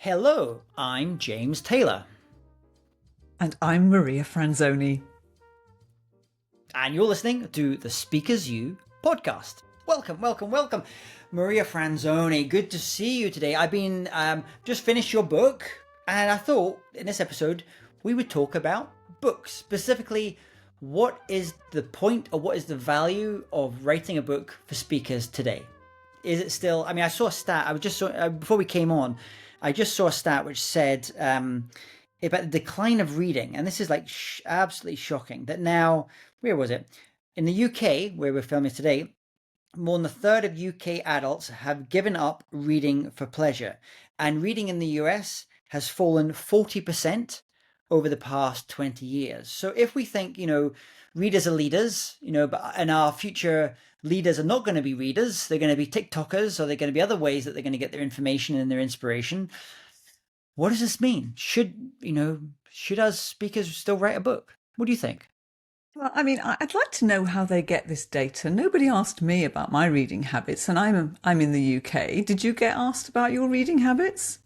Hello, I'm James Taylor. And I'm Maria Franzoni. And you're listening to the SpeakersU Podcast. Welcome. Maria Franzoni, good to see you today. I've been just finished your book, and I thought in this episode we would talk about books. Specifically, what is the point or what is the value of writing a book for speakers today? Is it still, I saw a stat, before we came on, I just saw a stat which said about the decline of reading, and this is like absolutely shocking, that now, where was it? In the UK, where we're filming today, more than a third of UK adults have given up reading for pleasure, and reading in the US has fallen 40% over the past 20 years. So if we think, readers are leaders, and our future leaders are not going to be readers, they're going to be TikTokers, or they're going to be other ways that they're going to get their information and their inspiration. What does this mean? Should us speakers still write a book? What do you think? Well, I'd like to know how they get this data. Nobody asked me about my reading habits, and I'm in the UK. Did you get asked about your reading habits?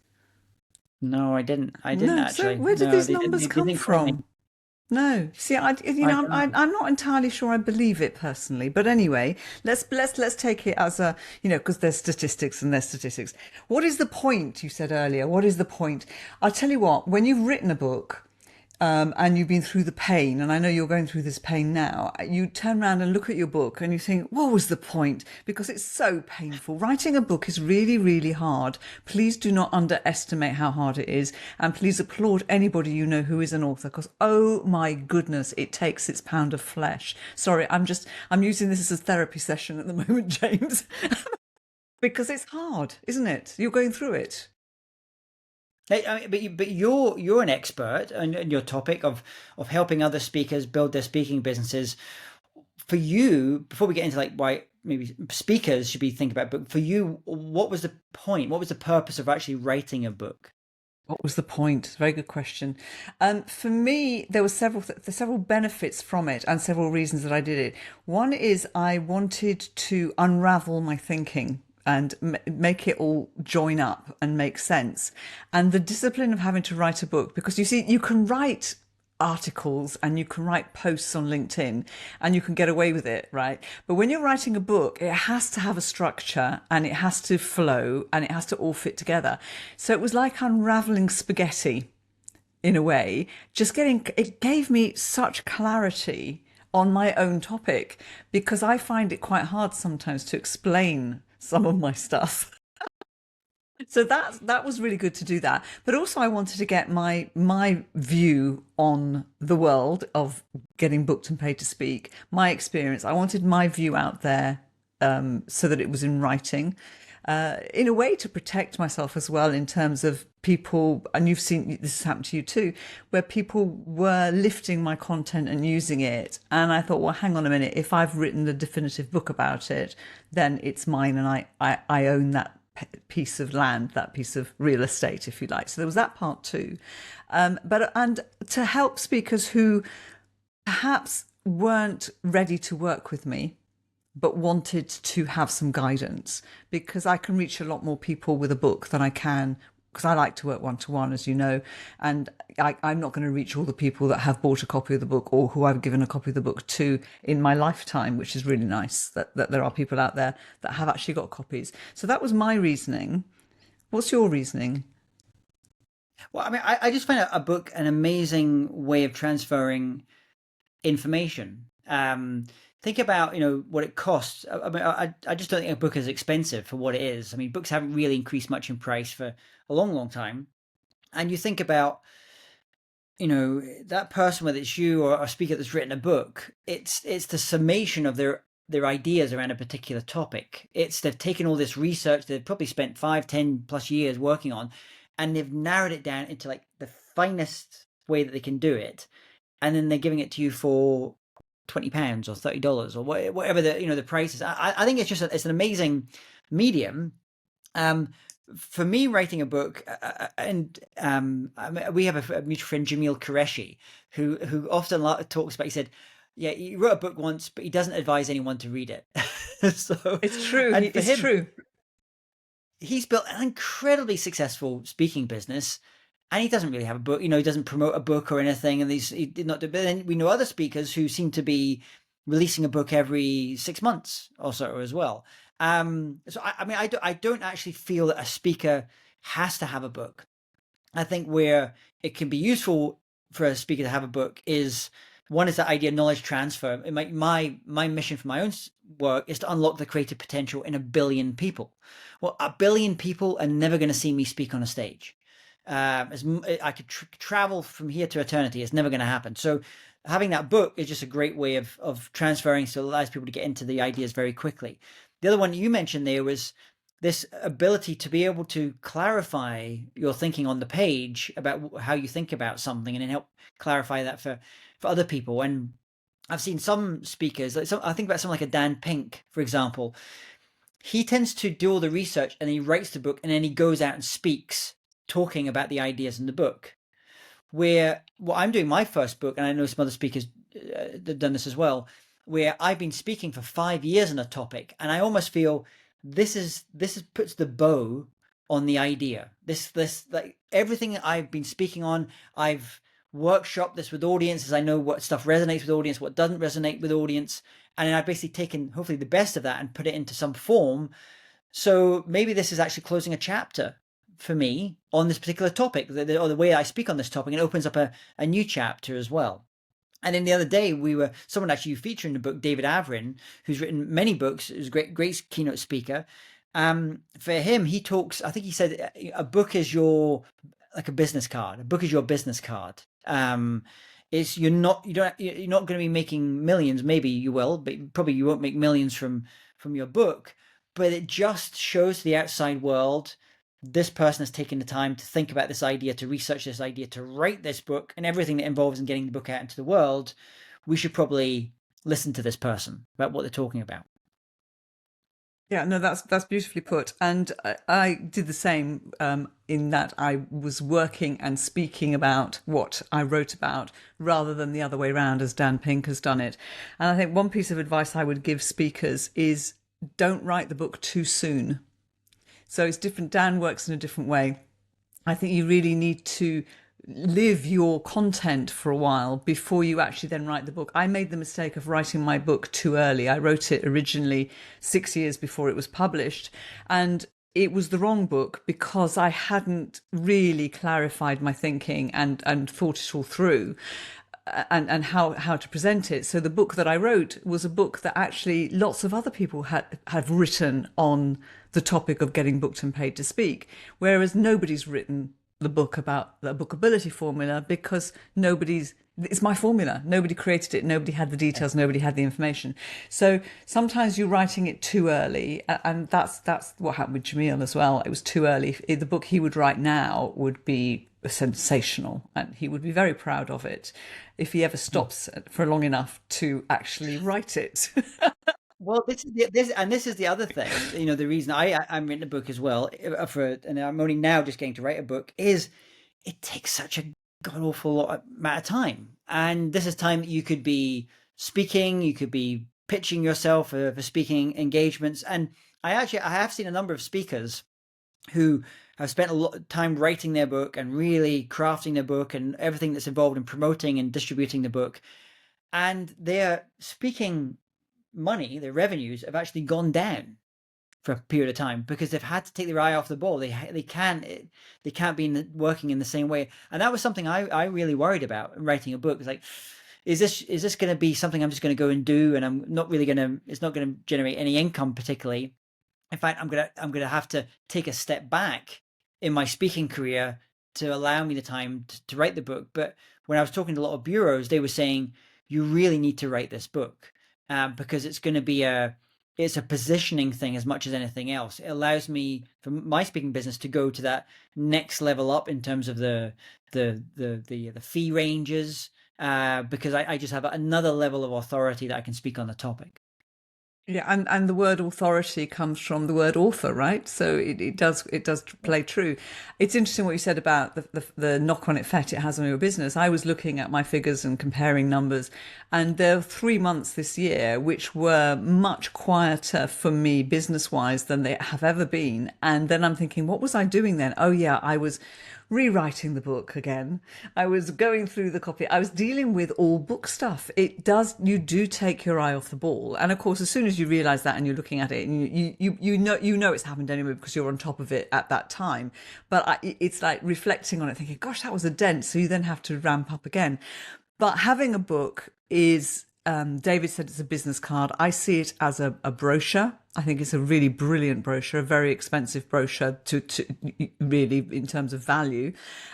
No, I didn't. Actually. So where did these numbers come from? No, see, I'm not entirely sure I believe it personally, but anyway, let's take it as a, because there's statistics and there's statistics. What is the point? You said earlier. What is the point? I'll tell you what. When you've written a book, and you've been through the pain, and I know you're going through this pain now, you turn around and look at your book and you think, what was the point? Because it's so painful. Writing a book is really, really hard. Please do not underestimate how hard it is. And please applaud anybody you know who is an author, because, oh my goodness, it takes its pound of flesh. Sorry, I'm using this as a therapy session at the moment, James, because it's hard, isn't it? You're going through it. But you're an expert on your topic of helping other speakers build their speaking businesses. For you, before we get into like why maybe speakers should be thinking about book, for you, what was the point? What was the purpose of actually writing a book? What was the point? Very good question. For me, there were several benefits from it and several reasons that I did it. One is I wanted to unravel my thinking and make it all join up and make sense. And the discipline of having to write a book, because you see, you can write articles and you can write posts on LinkedIn and you can get away with it, right? But when you're writing a book, it has to have a structure and it has to flow and it has to all fit together. So it was like unraveling spaghetti in a way. It gave me such clarity on my own topic, because I find it quite hard sometimes to explain some of my stuff. So that was really good to do that. But also I wanted to get my view on the world of getting booked and paid to speak, my experience. I wanted my view out there, so that it was in writing, in a way to protect myself as well, in terms of people, and you've seen this happen to you too, where people were lifting my content and using it. And I thought, well, hang on a minute, if I've written a definitive book about it, then it's mine, and I own that piece of land, that piece of real estate, if you like. So there was that part too. And to help speakers who perhaps weren't ready to work with me, but wanted to have some guidance, because I can reach a lot more people with a book than I can, because I like to work one-to-one, as you know, and I'm not going to reach all the people that have bought a copy of the book or who I've given a copy of the book to in my lifetime, which is really nice that there are people out there that have actually got copies. So that was my reasoning. What's your reasoning? Well, I just find a book an amazing way of transferring information. Think about, what it costs. I just don't think a book is expensive for what it is. Books haven't really increased much in price for a long, long time. And you think about, that person, whether it's you or a speaker that's written a book, it's the summation of their ideas around a particular topic. They've taken all this research they've probably spent 5, 10 plus years working on, and they've narrowed it down into like the finest way that they can do it. And then they're giving it to you for £20 or $30 or whatever the price is. I think it's just it's an amazing medium. For me, writing a book, we have a mutual friend, Jamil Qureshi, who often talks about. He said, "Yeah, he wrote a book once, but he doesn't advise anyone to read it." So it's true. It's true. he's built an incredibly successful speaking business, and he doesn't really have a book. He doesn't promote a book or anything. And he did not do. But then we know other speakers who seem to be releasing a book every 6 months or so as well. So I mean, I don't actually feel that a speaker has to have a book. I think where it can be useful for a speaker to have a book is, one is the idea of knowledge transfer. My mission for my own work is to unlock the creative potential in 1 billion people. Well, 1 billion people are never going to see me speak on a stage. I could travel from here to eternity. It's never going to happen. So having that book is just a great way of transferring, so it allows people to get into the ideas very quickly. The other one you mentioned there was this ability to be able to clarify your thinking on the page about how you think about something, and then help clarify that for other people. And I've seen some speakers, I think about someone like a Dan Pink, for example. He tends to do all the research and he writes the book, and then he goes out and speaks, talking about the ideas in the book. Where what I'm doing my first book, and I know some other speakers have done this as well, where I've been speaking for 5 years on a topic, and I almost feel this is puts the bow on the idea. This like everything I've been speaking on, I've workshopped this with audiences. I know what stuff resonates with audience, what doesn't resonate with audience, and then I've basically taken hopefully the best of that and put it into some form. So maybe this is actually closing a chapter for me on this particular topic, or the way I speak on this topic, and it opens up a new chapter as well. And then the other day, someone actually you feature in the book, David Averin, who's written many books, who's a great keynote speaker. For him, he talks, I think he said, a book is like a business card. A book is your business card. You're not going to be making millions. Maybe you will, but probably you won't make millions from your book. But it just shows the outside world, this person has taken the time to think about this idea, to research this idea, to write this book, and everything that involves in getting the book out into the world. We should probably listen to this person about what they're talking about. Yeah, no, that's beautifully put. And I did the same, in that I was working and speaking about what I wrote about, rather than the other way around, as Dan Pink has done it. And I think one piece of advice I would give speakers is, don't write the book too soon. So it's different. Dan works in a different way. I think you really need to live your content for a while before you actually then write the book. I made the mistake of writing my book too early. I wrote it originally 6 years before it was published, and it was the wrong book because I hadn't really clarified my thinking and thought it all through. And how to present it. So the book that I wrote was a book that actually lots of other people have written on the topic of getting booked and paid to speak, whereas nobody's written the book about the Bookability Formula, because it's my formula. Nobody created it. Nobody had the details. Nobody had the information. So sometimes you're writing it too early, and that's what happened with Jamil as well. It was too early. The book he would write now would be sensational, and he would be very proud of it if he ever stops for long enough to actually write it. Well, this is the other thing. The reason I'm writing a book as well, and I'm only now just getting to write a book, is it takes such a god awful amount of time. And this is time that you could be speaking, you could be pitching yourself for speaking engagements. And I have seen a number of speakers who have spent a lot of time writing their book and really crafting their book and everything that's involved in promoting and distributing the book. And their speaking money, their revenues, have actually gone down for a period of time because they've had to take their eye off the ball. They can't be working in the same way. And that was something I really worried about in writing a book. It's like, is this going to be something I'm just going to go and do, and I'm not really it's not going to generate any income particularly. In fact, I'm gonna have to take a step back in my speaking career to allow me the time to write the book. But when I was talking to a lot of bureaus, they were saying, you really need to write this book, because it's going to be it's a positioning thing as much as anything else. It allows me, for my speaking business, to go to that next level up in terms of the fee ranges, because I just have another level of authority that I can speak on the topic. Yeah, and the word authority comes from the word author, right? So it does play true. It's interesting what you said about the knock-on effect it has on your business. I was looking at my figures and comparing numbers, and there are 3 months this year which were much quieter for me business-wise than they have ever been. And then I'm thinking, what was I doing then? Oh yeah, I was rewriting the book again. I was going through the copy. I was dealing with all book stuff. You do take your eye off the ball. And of course, as soon as you realize that and you're looking at it, and you know it's happened anyway because you're on top of it at that time. But it's like reflecting on it, thinking, gosh, that was a dent. So you then have to ramp up again. But having a book is, David said it's a business card. I see it as a brochure. I think it's a really brilliant brochure, a very expensive brochure to really in terms of value.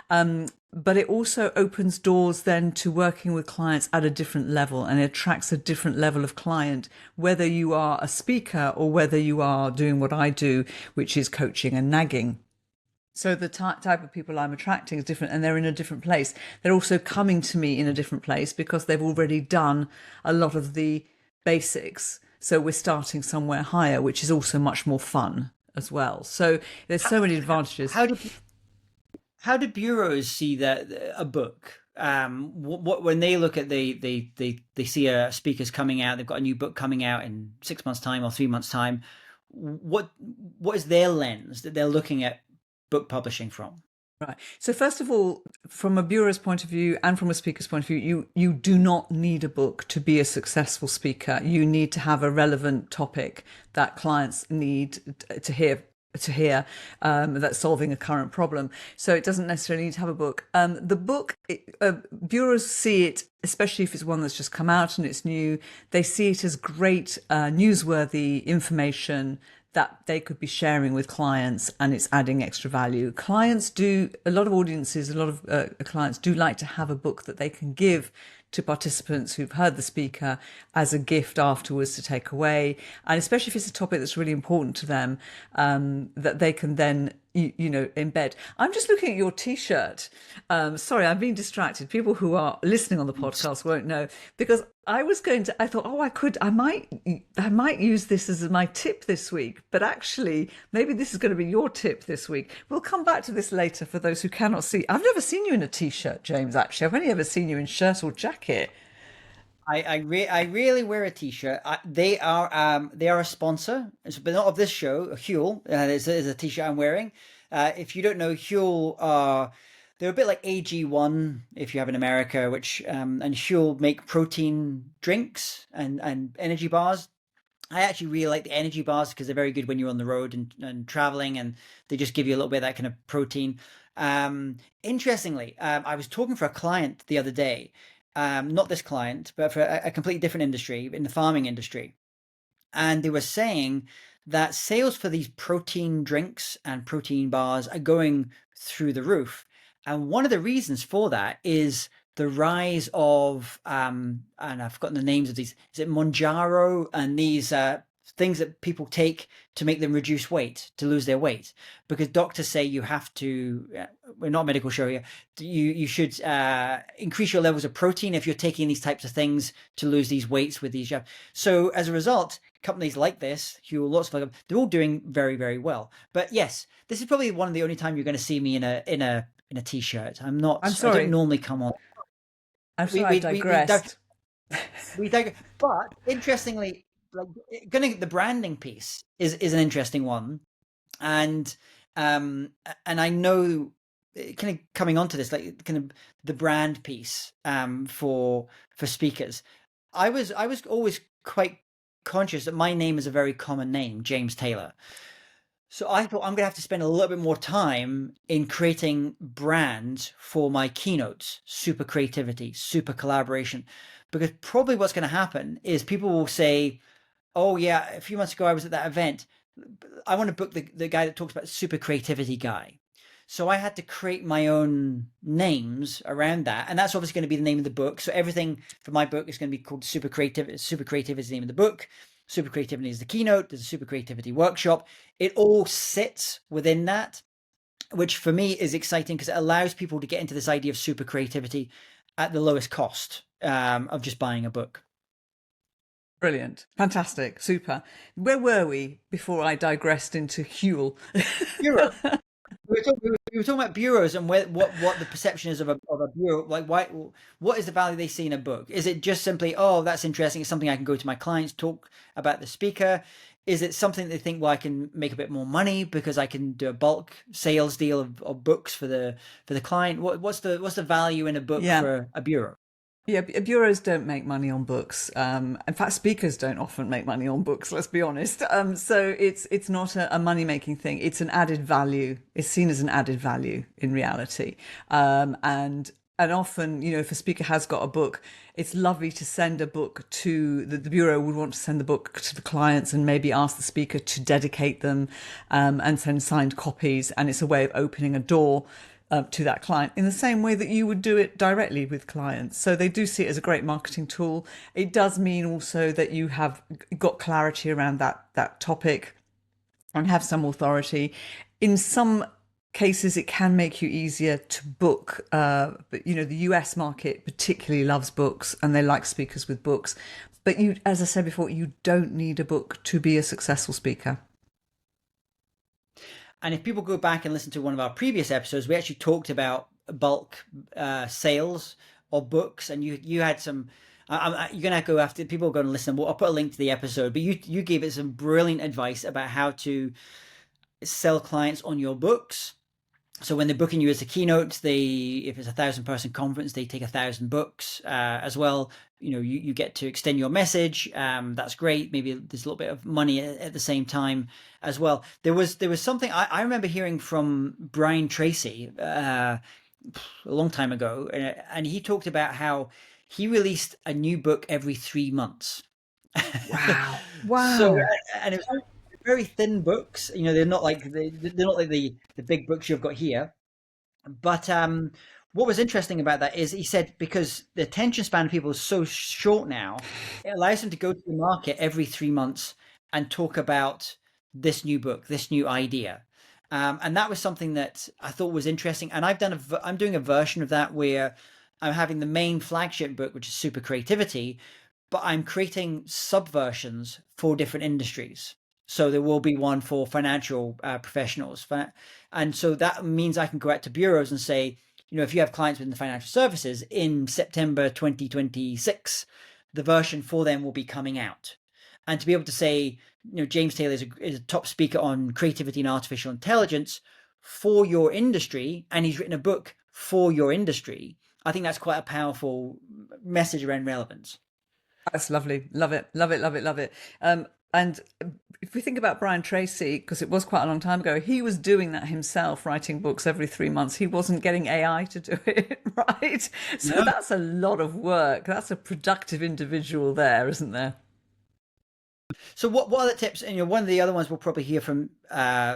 But it also opens doors then to working with clients at a different level, and it attracts a different level of client, whether you are a speaker or whether you are doing what I do, which is coaching and nagging. So the type of people I'm attracting is different, and they're in a different place. They're also coming to me in a different place because they've already done a lot of the basics. So we're starting somewhere higher, which is also much more fun as well. So there's so many advantages. How do bureaus see that a book? What when they look at they see a speaker's coming out, they've got a new book coming out in 6 months' time or 3 months' time. What is their lens that they're looking at book publishing from? Right. So first of all, from a bureau's point of view and from a speaker's point of view, you do not need a book to be a successful speaker. You need to have a relevant topic that clients need to hear that's solving a current problem. So it doesn't necessarily need to have a book. The book, bureaus see it, especially if it's one that's just come out and it's new, they see it as great newsworthy information that they could be sharing with clients, and it's adding extra value. A lot of audiences, a lot of clients do like to have a book that they can give to participants who've heard the speaker as a gift afterwards to take away. And especially if it's a topic that's really important to them, that they can then embed. I'm just looking at your T-shirt. Sorry, I'm being distracted. People who are listening on the podcast won't know, because I thought, I might use this as my tip this week, but actually maybe this is going to be your tip this week. We'll come back to this later for those who cannot see. I've never seen you in a T-shirt, James, actually. I've only ever seen you in shirt or jacket. I really wear a T-shirt. They are a sponsor, but not of this show. Huel is a T-shirt I'm wearing. If you don't know, Huel they're a bit like AG1 if you have in America, which and Huel make protein drinks and energy bars. I actually really like the energy bars because they're very good when you're on the road and traveling, and they just give you a little bit of that kind of protein. Interestingly, I was talking for a client the other day. Not this client, but for a completely different industry, in the farming industry. And they were saying that sales for these protein drinks and protein bars are going through the roof. And one of the reasons for that is the rise of, and I've forgotten the names of these, is it Monjaro and these things that people take to make them reduce weight, to lose their weight, because doctors say you have to, we're not a medical show here, you should increase your levels of protein if you're taking these types of things to lose these weights with these jabs. So as a result, companies like this, lots of them, they're all doing very, very well. But yes, this is probably one of the only time you're going to see me in a T-shirt. I'm sorry. I don't normally come on. I'm sorry, I digressed. We digress. But interestingly, like the branding piece is an interesting one, and I know, kind of coming onto this, like kind of the brand piece for speakers. I was always quite conscious that my name is a very common name, James Taylor. So I thought I'm going to have to spend a little bit more time in creating brands for my keynotes, super creativity, super collaboration, because probably what's going to happen is people will say, oh yeah, a few months ago I was at that event. I want to book the guy that talks about super creativity guy. So I had to create my own names around that. And that's obviously going to be the name of the book. So everything for my book is going to be called Super Creativity. Super Creativity is the name of the book. Super Creativity is the keynote. There's a Super Creativity workshop. It all sits within that, which for me is exciting because it allows people to get into this idea of super creativity at the lowest cost of just buying a book. Brilliant. Fantastic. Super. Where were we before I digressed into Huel? Bureau. We were talking about bureaus and what the perception is of a bureau. Like, what is the value they see in a book? Is it just simply, oh, that's interesting, it's something I can go to my clients, talk about the speaker? Is it something they think, well, I can make a bit more money because I can do a bulk sales deal of books for the client? What's the value in a book Yeah. for a bureau? Yeah, bureaus don't make money on books. In fact, speakers don't often make money on books. Let's be honest. So it's not a money making thing. It's an added value. It's seen as an added value in reality. And often, if a speaker has got a book, it's lovely to send a book to the bureau would want to send the book to the clients and maybe ask the speaker to dedicate them, and send signed copies. And it's a way of opening a door to that client in the same way that you would do it directly with clients. So they do see it as a great marketing tool. It does mean also that you have got clarity around that topic and have some authority. In some cases, it can make you easier to book. But the US market particularly loves books and they like speakers with books. But as I said before, you don't need a book to be a successful speaker. And if people go back and listen to one of our previous episodes, we actually talked about bulk sales of books, and you had some. You're gonna go after people are going to listen. I'll put a link to the episode, but you gave it some brilliant advice about how to sell clients on your books. So when they're booking you as a keynote, if it's 1,000-person conference, they take 1,000 books as well. You get to extend your message. That's great. Maybe there's a little bit of money at the same time as well. There was something I remember hearing from Brian Tracy a long time ago, and he talked about how he released a new book every 3 months. Wow! Wow! So, and it was very thin books. They're not like the big books you've got here. But what was interesting about that is he said because the attention span of people is so short now, it allows them to go to the market every 3 months and talk about this new book, this new idea. And that was something that I thought was interesting. And I'm doing a version of that where I'm having the main flagship book, which is SuperCreativity, but I'm creating subversions for different industries. So there will be one for financial professionals. And so that means I can go out to bureaus and say, if you have clients within the financial services in September 2026, the version for them will be coming out. And to be able to say, James Taylor is a top speaker on creativity and artificial intelligence for your industry, and he's written a book for your industry. I think that's quite a powerful message around relevance. That's lovely. Love it. Love it. Love it. Love it. And if we think about Brian Tracy, because it was quite a long time ago, he was doing that himself, writing books every 3 months. He wasn't getting AI to do it, right? So that's a lot of work. That's a productive individual there, isn't there? So what other tips? And one of the other ones we'll probably hear from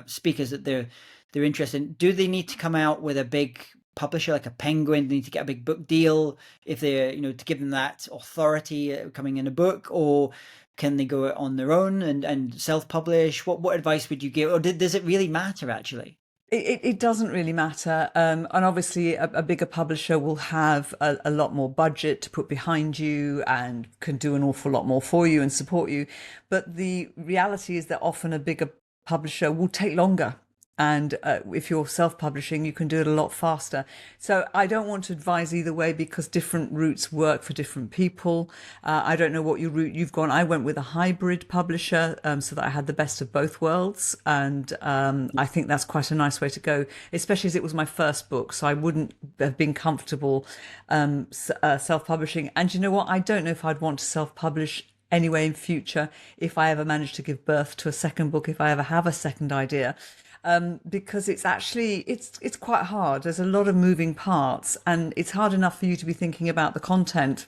speakers that they're interested in. Do they need to come out with a big publisher like a Penguin? They need to get a big book deal if they're to give them that authority coming in a book, or can they go on their own and self-publish? What advice would you give, or does it really matter actually? It doesn't really matter. And obviously a bigger publisher will have a lot more budget to put behind you and can do an awful lot more for you and support you. But the reality is that often a bigger publisher will take longer. And if you're self-publishing, you can do it a lot faster. So I don't want to advise either way because different routes work for different people. I don't know what route you've gone. I went with a hybrid publisher so that I had the best of both worlds. And I think that's quite a nice way to go, especially as it was my first book. So I wouldn't have been comfortable self-publishing. And you know what? I don't know if I'd want to self-publish anyway in future if I ever manage to give birth to a second book, if I ever have a second idea. Because it's quite hard. There's a lot of moving parts, and it's hard enough for you to be thinking about the content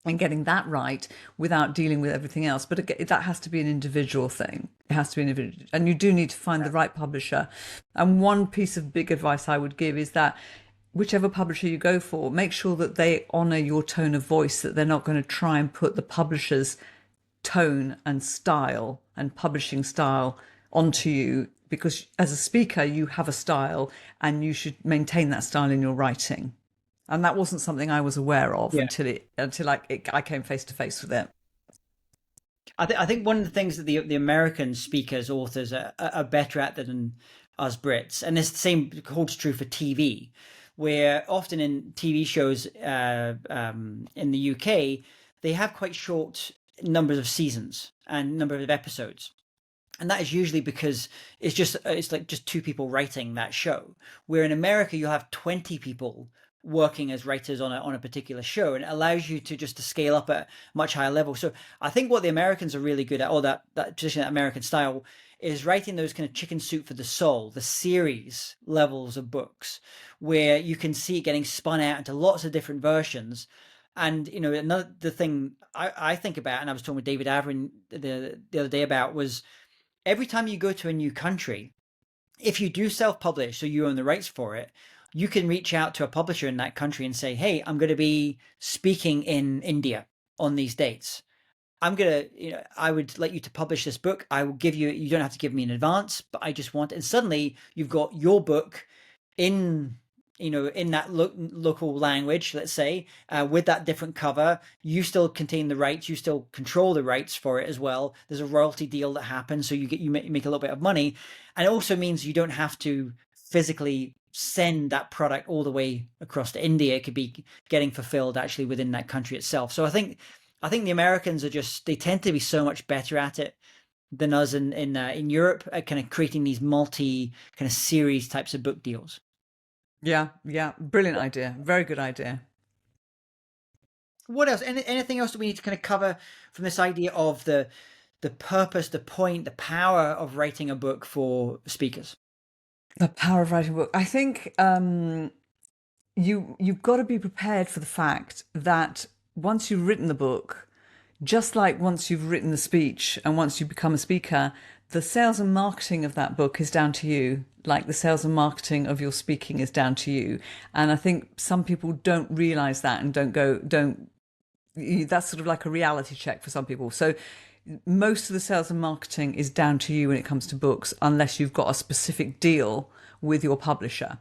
and getting that right without dealing with everything else. But that has to be an individual thing. It has to be an individual, and you do need to find the right publisher. And one piece of big advice I would give is that whichever publisher you go for, make sure that they honor your tone of voice, that they're not going to try and put the publisher's tone and style and publishing style onto you. Because as a speaker, you have a style and you should maintain that style in your writing. And that wasn't something I was aware of until I came face to face with it. I think one of the things that the American speakers, authors are better at than us Brits, and this same holds true for TV, where often in TV shows in the UK, they have quite short numbers of seasons and number of episodes. And that is usually because it's like just two people writing that show. Where in America you'll have 20 people working as writers on a particular show, and it allows you to scale up at a much higher level. So I think what the Americans are really good at, or that tradition, that American style, is writing those kind of chicken soup for the soul, the series levels of books, where you can see it getting spun out into lots of different versions. And another thing I think about, and I was talking with David Averin the other day about, was every time you go to a new country, if you do self-publish, so you own the rights for it, you can reach out to a publisher in that country and say, hey, I'm going to be speaking in India on these dates. I would like you to publish this book. I will give you, you don't have to give me in advance, but I just want, and suddenly you've got your book in, in that local language, let's say, with that different cover. You still contain the rights, you still control the rights for it as well. There's a royalty deal that happens, so you make a little bit of money, and it also means you don't have to physically send that product all the way across to India. It could be getting fulfilled actually within that country itself. So I think the Americans they tend to be so much better at it than us in Europe, at kind of creating these multi kind of series types of book deals. Yeah, brilliant idea, very good idea. What else? Anything else that we need to kind of cover from this idea of the purpose, the point, the power of writing a book for speakers? The power of writing a book. I think you've got to be prepared for the fact that once you've written the book, just like once you've written the speech and once you become a speaker, the sales and marketing of that book is down to you, like the sales and marketing of your speaking is down to you. And I think some people don't realize that and that's sort of like a reality check for some people. So most of the sales and marketing is down to you when it comes to books, unless you've got a specific deal with your publisher.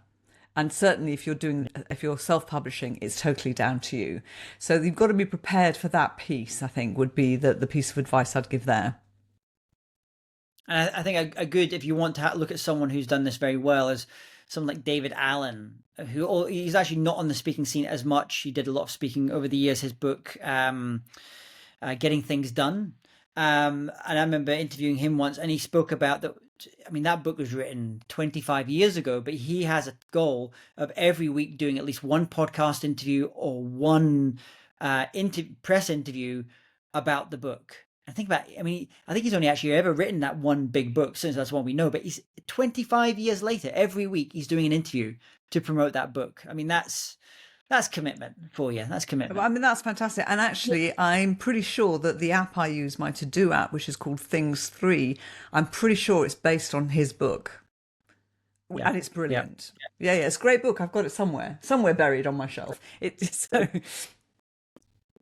And certainly if you're self-publishing, it's totally down to you. So you've got to be prepared for that piece, I think, would be the piece of advice I'd give there. And I think a good, if you want to look at someone who's done this very well, is someone like David Allen, he's actually not on the speaking scene as much. He did a lot of speaking over the years. His book, Getting Things Done. And I remember interviewing him once, and he spoke about that. I mean, that book was written 25 years ago, but he has a goal of every week doing at least one podcast interview or one press interview about the book. I think he's only actually ever written that one big book, since that's one we know, but he's 25 years later, every week he's doing an interview to promote that book. I mean, that's commitment for you. That's commitment. I mean, that's fantastic. And actually, I'm pretty sure that the app I use, my to-do app, which is called Things 3, I'm pretty sure it's based on his book. Yeah. And it's brilliant. Yeah, it's a great book. I've got it somewhere buried on my shelf.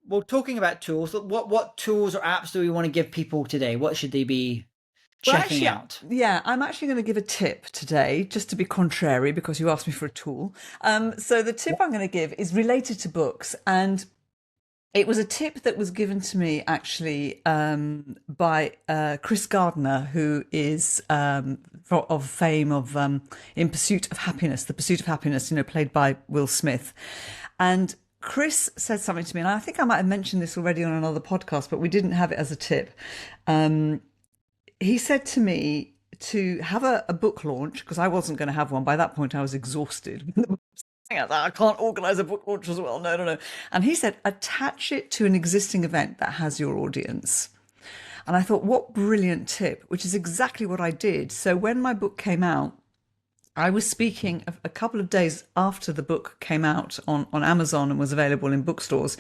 Well, talking about tools, what tools or apps do we want to give people today? What should they be checking out? Yeah, I'm actually going to give a tip today, just to be contrary, because you asked me for a tool. So the tip I'm going to give is related to books, and it was a tip that was given to me actually by Chris Gardner, who is of fame of In Pursuit of Happiness, The Pursuit of Happiness, played by Will Smith. And Chris said something to me, and I think I might have mentioned this already on another podcast, but we didn't have it as a tip. He said to me to have a book launch, because I wasn't going to have one. By that point, I was exhausted. I can't organise a book launch as well. No. And he said, attach it to an existing event that has your audience. And I thought, what brilliant tip, which is exactly what I did. So when my book came out, I was speaking a couple of days after the book came out on Amazon and was available in bookstores.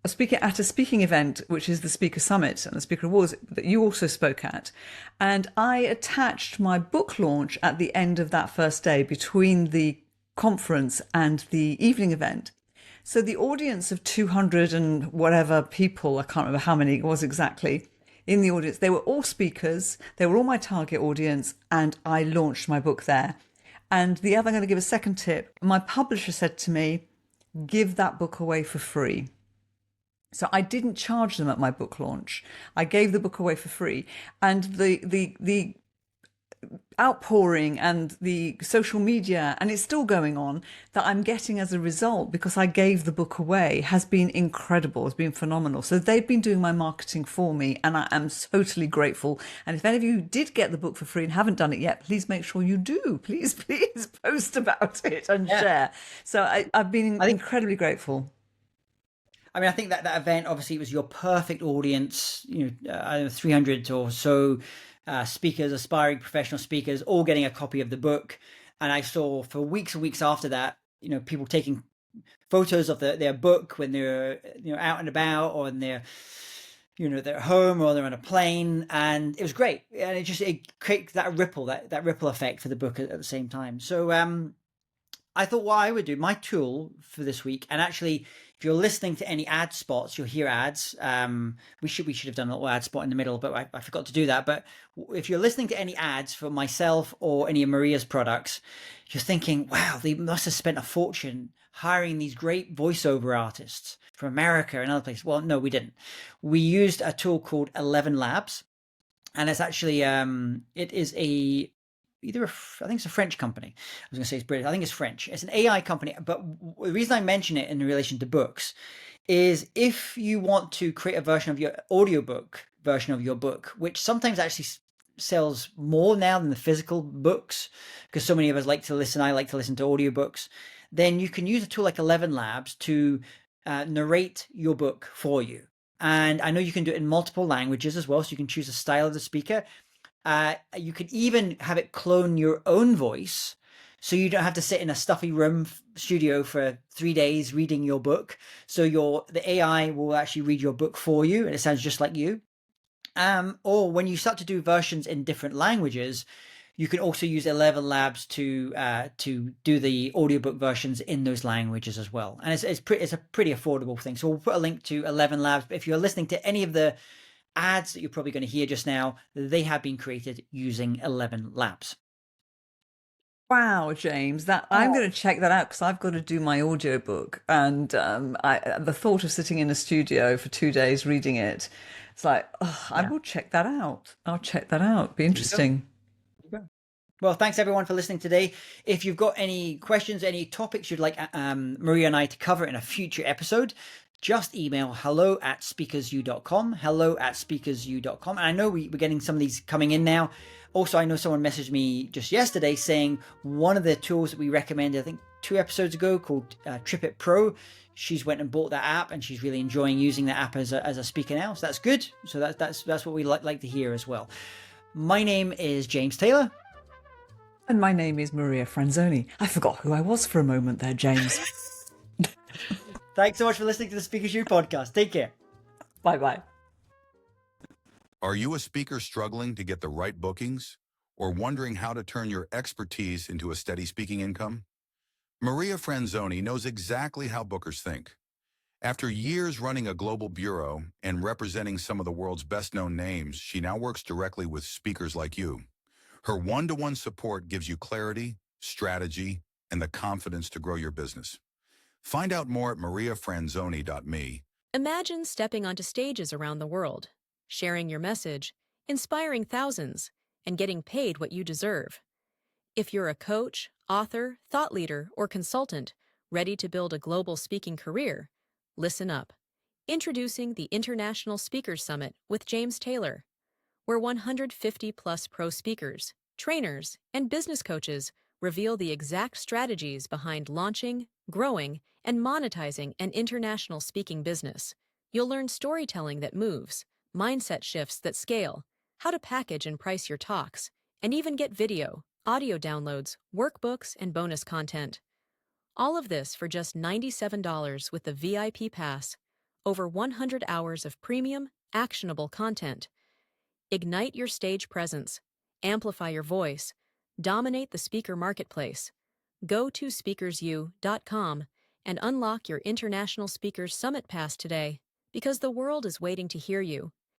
Speaking at a speaking event, which is the Speaker Summit and the Speaker Awards that you also spoke at. And I attached my book launch at the end of that first day between the conference and the evening event. So the audience of 200 and whatever people, I can't remember how many it was exactly, in the audience, they were all speakers, they were all my target audience, and I launched my book there. And the other, I'm going to give a second tip. My publisher said to me, give that book away for free. So I didn't charge them at my book launch. I gave the book away for free, and the outpouring and the social media, and it's still going on, that I'm getting as a result because I gave the book away has been incredible. It's been phenomenal. So they've been doing my marketing for me, and I am totally grateful. And if any of you did get the book for free and haven't done it yet, please make sure you do. Please post about it and share. So I've been incredibly grateful. I mean, I think that event, obviously, it was your perfect audience, 300 or so speakers, aspiring professional speakers, all getting a copy of the book. And I saw for weeks and weeks after that, people taking photos of their book when they're, out and about, or in their, they're at home, or they're on a plane. And it was great. And it creates that ripple effect for the book at the same time. So, I thought what I would do, my tool for this week, and actually, if you're listening to any ad spots, you'll hear ads. We should have done a little ad spot in the middle, but I forgot to do that. But if you're listening to any ads for myself or any of Maria's products, you're thinking, wow, they must have spent a fortune hiring these great voiceover artists from America and other places. Well, no, we didn't. We used a tool called 11 Labs, and it's actually it is I think it's a French company. I was going to say it's British. I think it's French. It's an AI company. But the reason I mention it in relation to books is if you want to create a version of your audiobook version of your book, which sometimes actually sells more now than the physical books, because so many of us like to listen. I like to listen to audiobooks. Then you can use a tool like 11 Labs to narrate your book for you. And I know you can do it in multiple languages as well. So you can choose the style of the speaker. You could even have it clone your own voice, so you don't have to sit in a stuffy room studio for 3 days reading your book. So the AI will actually read your book for you, and it sounds just like you. Or when you start to do versions in different languages, you can also use 11 Labs to do the audiobook versions in those languages as well. And it's a pretty affordable thing. So we'll put a link to 11 Labs. But if you're listening to any of the ads that you're probably going to hear just now, they have been created using 11 Labs. Wow, James, I'm going to check that out because I've got to do my audiobook. And the thought of sitting in a studio for 2 days reading it, it's like, I will check that out. I'll check that out. Be interesting. Well, thanks everyone for listening today. If you've got any questions, any topics you'd like Maria and I to cover in a future episode, just email hello@speakersu.com, hello@speakersu.com. And I know we're getting some of these coming in now. Also, I know someone messaged me just yesterday saying one of the tools that we recommended, I think 2 episodes ago, called TripIt Pro. She's went and bought that app, and she's really enjoying using that app as a speaker now. So that's good. So that's what we like to hear as well. My name is James Taylor. And my name is Maria Franzoni. I forgot who I was for a moment there, James. Thanks so much for listening to the SpeakersU Podcast. Take care. Bye-bye. Are you a speaker struggling to get the right bookings, or wondering how to turn your expertise into a steady speaking income? Maria Franzoni knows exactly how bookers think. After years running a global bureau and representing some of the world's best-known names, she now works directly with speakers like you. Her one-to-one support gives you clarity, strategy, and the confidence to grow your business. Find out more at mariafranzoni.me. Imagine stepping onto stages around the world, sharing your message, inspiring thousands, and getting paid what you deserve. If you're a coach, author, thought leader, or consultant ready to build a global speaking career, listen up. Introducing the International Speakers Summit with James Taylor, where 150-plus pro speakers, trainers, and business coaches reveal the exact strategies behind launching, growing, and monetizing an international speaking business. You'll learn storytelling that moves, mindset shifts that scale, how to package and price your talks, and even get video, audio downloads, workbooks, and bonus content. All of this for just $97 with the VIP Pass, over 100 hours of premium, actionable content. Ignite your stage presence, amplify your voice, dominate the speaker marketplace. Go to SpeakersU.com and unlock your International Speakers Summit Pass today, because the world is waiting to hear you.